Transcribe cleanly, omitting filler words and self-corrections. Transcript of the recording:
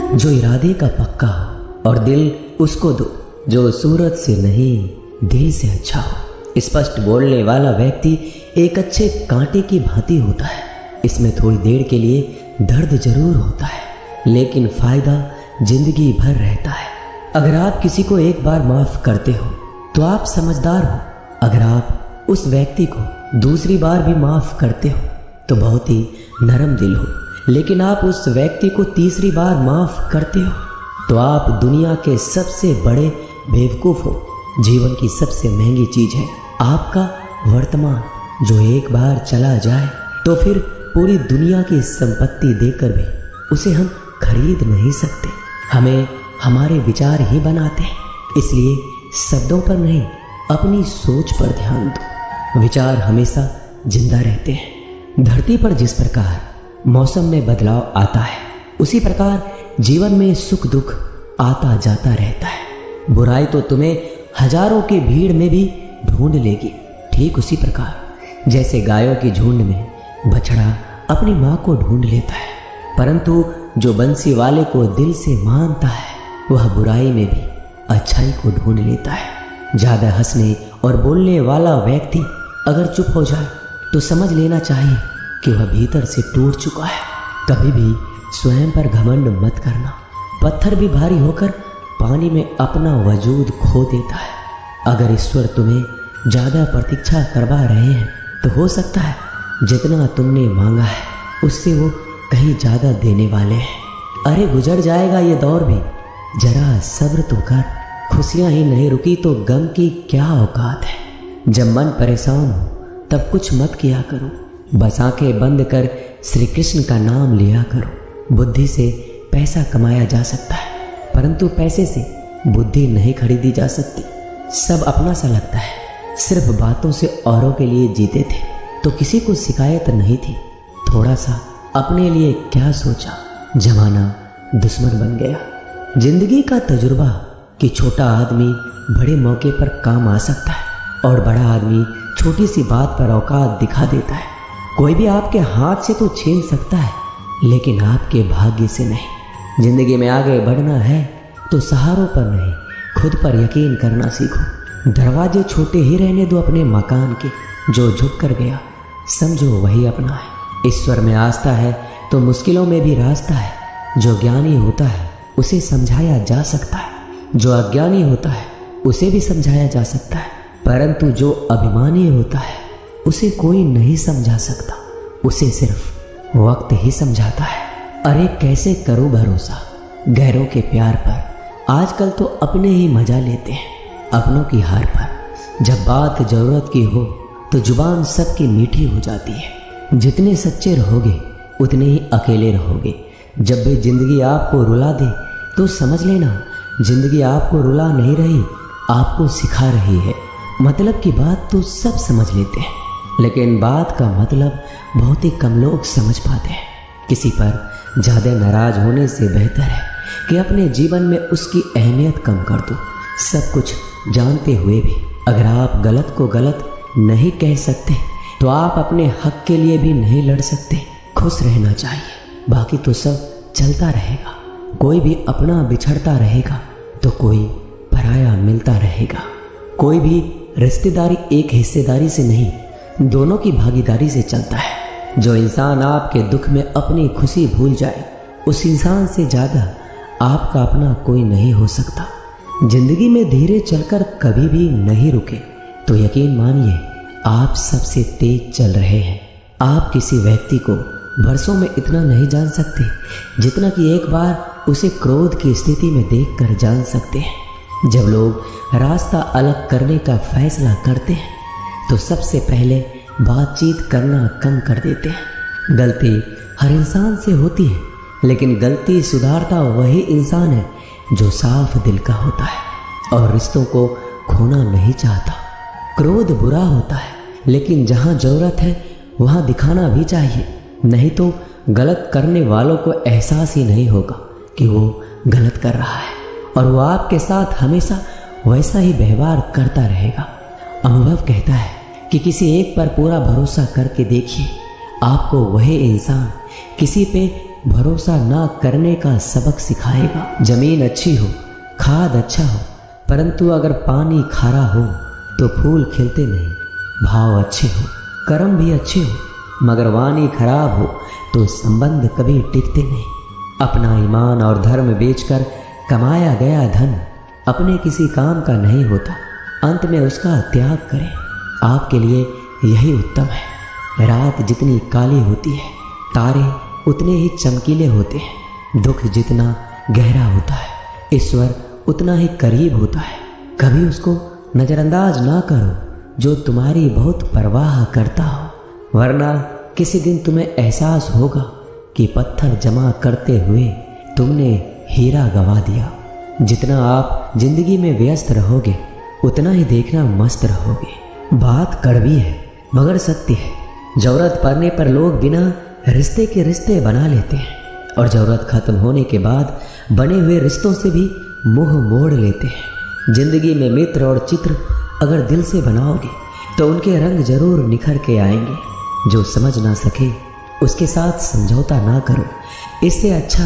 जो इरादे का पक्का हो, और दिल उसको दो जो सूरत से नहीं दिल से अच्छा हो। स्पष्ट बोलने वाला व्यक्ति एक अच्छे कांटे की भांति होता है। इसमें थोड़ी देर के लिए दर्द जरूर होता है, लेकिन फायदा जिंदगी भर रहता है। अगर आप किसी को एक बार माफ करते हो तो आप समझदार हो। अगर आप उस व्यक्ति को दूसरी बार भी माफ करते हो तो बहुत ही नरम दिल हो। लेकिन आप उस व्यक्ति को तीसरी बार माफ करते हो तो आप दुनिया के सबसे बड़े बेवकूफ हो। जीवन की सबसे महंगी चीज है आपका वर्तमान, जो एक बार चला जाए तो फिर पूरी दुनिया की संपत्ति देकर भी उसे हम खरीद नहीं सकते। हमें हमारे विचार ही बनाते हैं, इसलिए शब्दों पर नहीं अपनी सोच पर ध्यान दो। विचार हमेशा जिंदा रहते हैं। धरती पर जिस प्रकार मौसम में बदलाव आता है, उसी प्रकार जीवन में सुख दुख आता जाता रहता है। बुराई तो तुम्हें हजारों की भीड़ में भी ढूंढ लेगी। ठीक उसी प्रकार जैसे गायों की झुंड में बछड़ा अपनी माँ को ढूंढ लेता है, परंतु जो बंसी वाले को दिल से मानता है वह बुराई में भी अच्छाई को ढूंढ लेता है। ज्यादा हंसने और बोलने वाला व्यक्ति अगर चुप हो जाए तो समझ लेना चाहिए कि वह भीतर से टूट चुका है। कभी भी स्वयं पर घमंड मत करना। पत्थर भी भारी होकर पानी में अपना वजूद खो देता है। अगर ईश्वर तुम्हें ज्यादा प्रतीक्षा करवा रहे हैं तो हो सकता है जितना तुमने मांगा है उससे वो कहीं ज्यादा देने वाले हैं। अरे गुजर जाएगा ये दौर भी, जरा सब्र तो कर। खुशियां ही नहीं रुकी तो गम की क्या औकात है। जब मन परेशान हो तब कुछ मत किया करो, बस आंखें बंद कर श्री कृष्ण का नाम लिया करो। बुद्धि से पैसा कमाया जा सकता है, परंतु पैसे से बुद्धि नहीं खरीदी जा सकती। सब अपना सा लगता है। सिर्फ बातों से औरों के लिए जीते थे तो किसी को शिकायत नहीं थी। थोड़ा सा अपने लिए क्या सोचा, जमाना दुश्मन बन गया। जिंदगी का तजुर्बा कि छोटा आदमी बड़े मौके पर काम आ सकता है और बड़ा आदमी छोटी सी बात पर औकात दिखा देता है। कोई भी आपके हाथ से तो छीन सकता है, लेकिन आपके भाग्य से नहीं। जिंदगी में आगे बढ़ना है तो सहारों पर नहीं, खुद पर यकीन करना सीखो। दरवाजे छोटे ही रहने दो अपने मकान के। जो झुक कर गया समझो वही अपना है। ईश्वर में आस्था है तो मुश्किलों में भी रास्ता है। जो ज्ञानी होता है उसे समझाया जा सकता है, जो अज्ञानी होता है उसे भी समझाया जा सकता है, परंतु जो अभिमानी होता है उसे कोई नहीं समझा सकता, उसे सिर्फ वक्त ही समझाता है। अरे कैसे करो भरोसा गैरों के प्यार पर। आजकल तो अपने ही मजा लेते हैं अपनों की हार पर। जब बात जरूरत की हो तो जुबान सबकी मीठी हो जाती है। जितने सच्चे रहोगे उतने ही अकेले रहोगे। जब भी जिंदगी आपको रुला दे तो समझ लेना जिंदगी आपको रुला नहीं रही, आपको सिखा रही है। मतलब की बात तो सब समझ लेते हैं, लेकिन बात का मतलब बहुत ही कम लोग समझ पाते हैं। किसी पर ज़्यादा नाराज होने से बेहतर है कि अपने जीवन में उसकी अहमियत कम कर दो। सब कुछ जानते हुए भी अगर आप गलत को गलत नहीं कह सकते तो आप अपने हक के लिए भी नहीं लड़ सकते। खुश रहना चाहिए, बाकी तो सब चलता रहेगा। कोई भी अपना बिछड़ता रहेगा तो कोई पराया मिलता रहेगा। कोई भी रिश्तेदारी एक हिस्सेदारी से नहीं, दोनों की भागीदारी से चलता है। जो इंसान आपके दुख में अपनी खुशी भूल जाए, उस इंसान से ज़्यादा आपका अपना कोई नहीं हो सकता। जिंदगी में धीरे चलकर कभी भी नहीं रुके तो यकीन मानिए आप सबसे तेज चल रहे हैं। आप किसी व्यक्ति को बरसों में इतना नहीं जान सकते जितना कि एक बार उसे क्रोध की स्थिति में देखकर जान सकते हैं। जब लोग रास्ता अलग करने का फैसला करते हैं तो सबसे पहले बातचीत करना कम कर देते हैं। गलती हर इंसान से होती है, लेकिन गलती सुधारता वही इंसान है जो साफ दिल का होता है और रिश्तों को खोना नहीं चाहता। क्रोध बुरा होता है, लेकिन जहाँ जरूरत है वहाँ दिखाना भी चाहिए, नहीं तो गलत करने वालों को एहसास ही नहीं होगा कि वो गलत कर रहा है और वो आपके साथ हमेशा वैसा ही व्यवहार करता रहेगा। अनुभव कहता है कि किसी एक पर पूरा भरोसा करके देखिए, आपको वही इंसान किसी पे भरोसा ना करने का सबक सिखाएगा। जमीन अच्छी हो, खाद अच्छा हो, परंतु अगर पानी खारा हो तो फूल खिलते नहीं। भाव अच्छे हो, कर्म भी अच्छे हो, मगर वाणी खराब हो तो संबंध कभी टिकते नहीं। अपना ईमान और धर्म बेचकर कमाया गया धन अपने किसी काम का नहीं होता, अंत में उसका त्याग करें। आपके लिए यही उत्तम है। रात जितनी काली होती है, तारे उतने ही चमकीले होते हैं। दुख जितना गहरा होता है, ईश्वर उतना ही करीब होता है। कभी उसको नज़रअंदाज ना करो जो तुम्हारी बहुत परवाह करता हो, वरना किसी दिन तुम्हें एहसास होगा कि पत्थर जमा करते हुए तुमने हीरा गवा दिया। जितना आप जिंदगी में व्यस्त रहोगे उतना ही देखना मस्त रहोगे। बात कड़वी है मगर सत्य है। जरूरत पड़ने पर लोग बिना रिश्ते के रिश्ते बना लेते हैं और जरूरत खत्म होने के बाद बने हुए रिश्तों से भी मुंह मोड़ लेते हैं। जिंदगी में मित्र और चित्र अगर दिल से बनाओगे तो उनके रंग जरूर निखर के आएंगे। जो समझ ना सके उसके साथ समझौता ना करो। इससे अच्छा